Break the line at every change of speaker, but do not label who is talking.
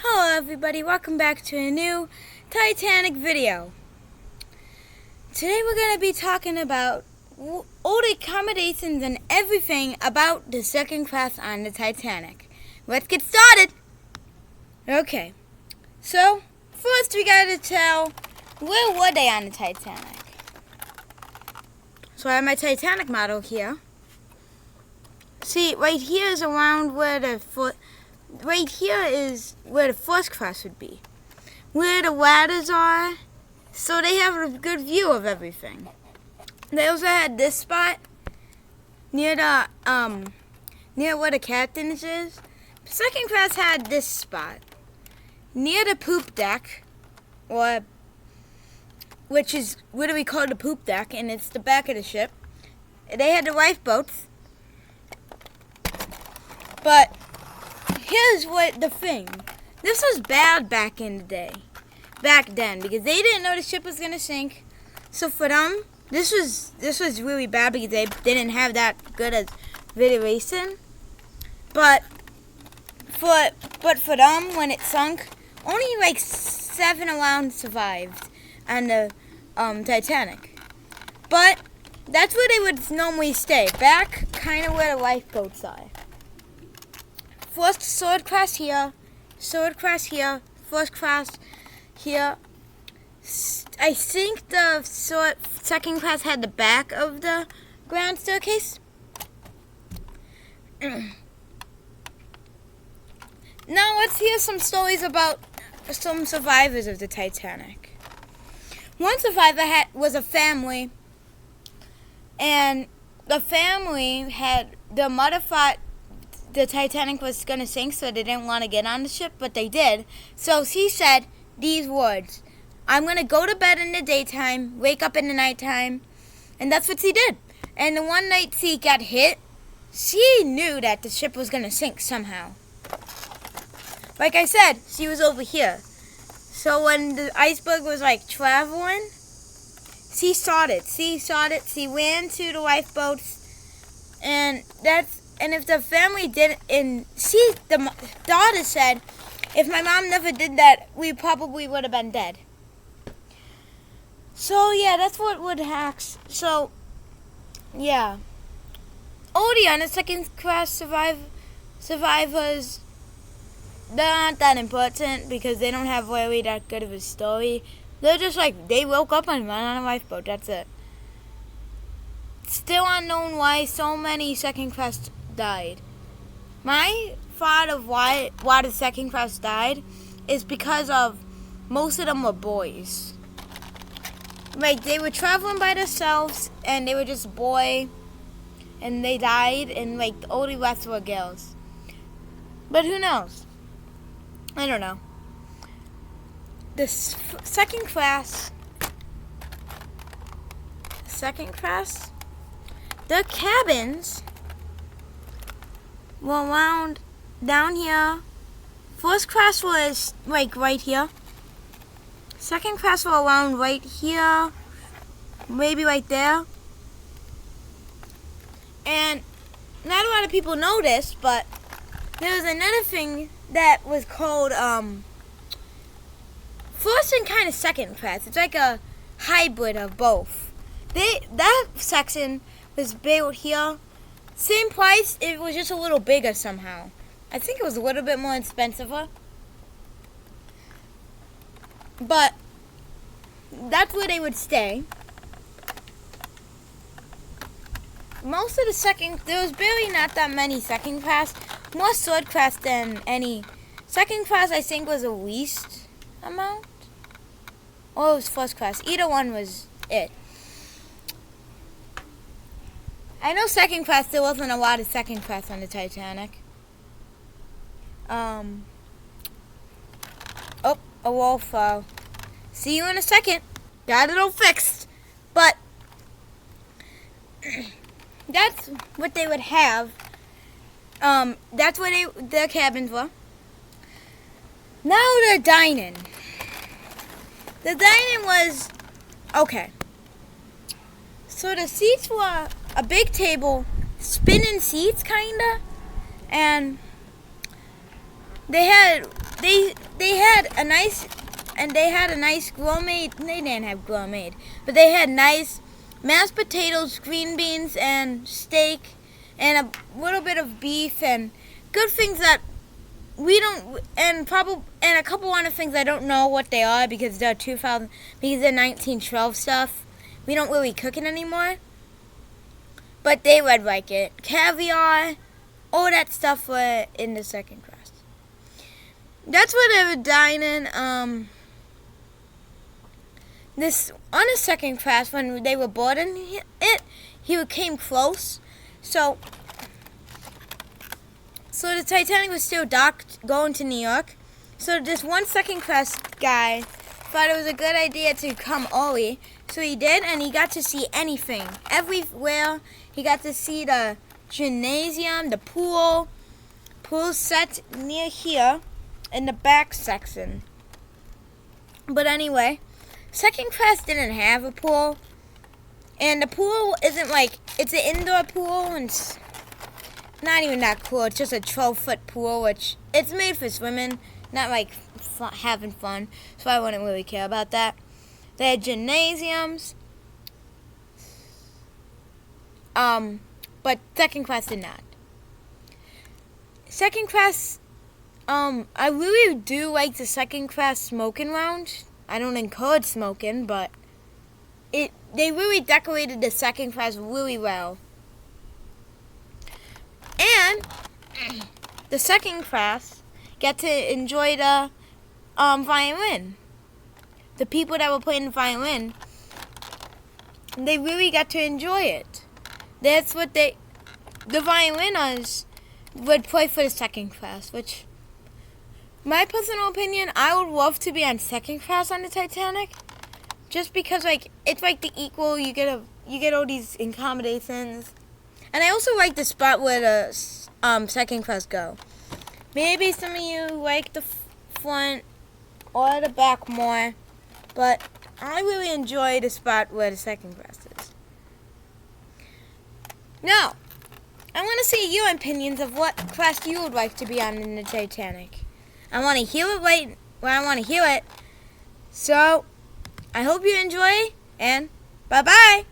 Hello everybody, welcome back to a new Titanic video. Today we're going to be talking about old accommodations and everything about the second class on the Titanic. Let's get started! Okay, so first we got to tell, where were they on the Titanic? So I have my Titanic model here. See, right here is around where right here is where the first class would be, where the ladders are, so they have a good view of everything. They also had this spot near the near where the captain's is. Second class had this spot near the poop deck, or which is what do we call the poop deck, and it's the back of the ship. They had the lifeboats, but here's what the thing. This was bad back in the day. Back then, because they didn't know the ship was gonna sink. So for them, this was really bad because they didn't have that good as ventilation. But for them, when it sunk, only like 7 around survived on the Titanic. But that's where they would normally stay, back kind of where the lifeboats are. First sword class here, sword class here, first class here. I think the second class had the back of the grand staircase. Now let's hear some stories about some survivors of the Titanic. One survivor was a family, and the family had, their mother thought the Titanic was going to sink, so they didn't want to get on the ship, but they did. So she said these words: I'm going to go to bed in the daytime, wake up in the nighttime. And that's what she did. And the one night she got hit, she knew that the ship was going to sink somehow. Like I said, she was over here. So when the iceberg was like traveling, she saw it. She ran to the lifeboats, and if the family didn't, the daughter said, if my mom never did that, we probably would have been dead. So yeah, that's what would happen. So yeah, Odie on the second class survivors, they're not that important because they don't have really that good of a story. They're just like, they woke up and went on a lifeboat, that's it. Still unknown why so many second class died. My thought of why the second class died is because of most of them were boys. Like, they were traveling by themselves and they were just boy, and they died, and like the only rest were girls. But who knows? I don't know. The second class, the cabins were around down here. First class was like right here. Second class were around right here, maybe right there. And not a lot of people know this, but there was another thing that was called first and kind of second class. It's like a hybrid of both. That section was built here. Same price, it was just a little bigger somehow. I think it was a little bit more expensive. But that's where they would stay. Most of there was barely not that many second class. More third class than any. Second class, I think, was the least amount. Or it was first class. Either one was it. I know second class, there wasn't a lot of second class on the Titanic. Oh, a wall fell. See you in a second. Got it all fixed. But that's what they would have. That's what their cabins were. Now the dining. The dining was okay. So the seats were a big table, spinning seats kinda, and they had they had a nice gourmet. They didn't have gourmet, but they had nice mashed potatoes, green beans, and steak, and a little bit of beef, and good things that we don't, and a couple other things I don't know what they are because they're 1912 stuff. We don't really cook it anymore, but they would like it. Caviar, all that stuff were in the second class. That's what they were dining. This on the second class when they were boarding it, he came close, so the Titanic was still docked going to New York. So this one second class guy thought it was a good idea to come early. So he did, and he got to see anything. Everywhere. He got to see the gymnasium, the pool set near here in the back section. But anyway, second class didn't have a pool. And the pool isn't like, it's an indoor pool, and it's not even that cool. It's just a 12-foot pool, which it's made for swimming, not like having fun. So I wouldn't really care about that. They had gymnasiums, but second class did not. Second class, I really do like the second class smoking lounge. I don't encourage smoking, but they really decorated the second class really well. And the second class got to enjoy the violin. The people that were playing the violin, they really got to enjoy it. That's what the violiners would play for the second class, which, my personal opinion, I would love to be on second class on the Titanic, just because it's like the equal. You get all these accommodations, and I also like the spot where the second class go. Maybe some of you like the front or the back more, but I really enjoy the spot where the second class is. Now, I want to see your opinions of what class you would like to be on in the Titanic. I want to hear it right where I want to hear it. So, I hope you enjoy, and bye-bye.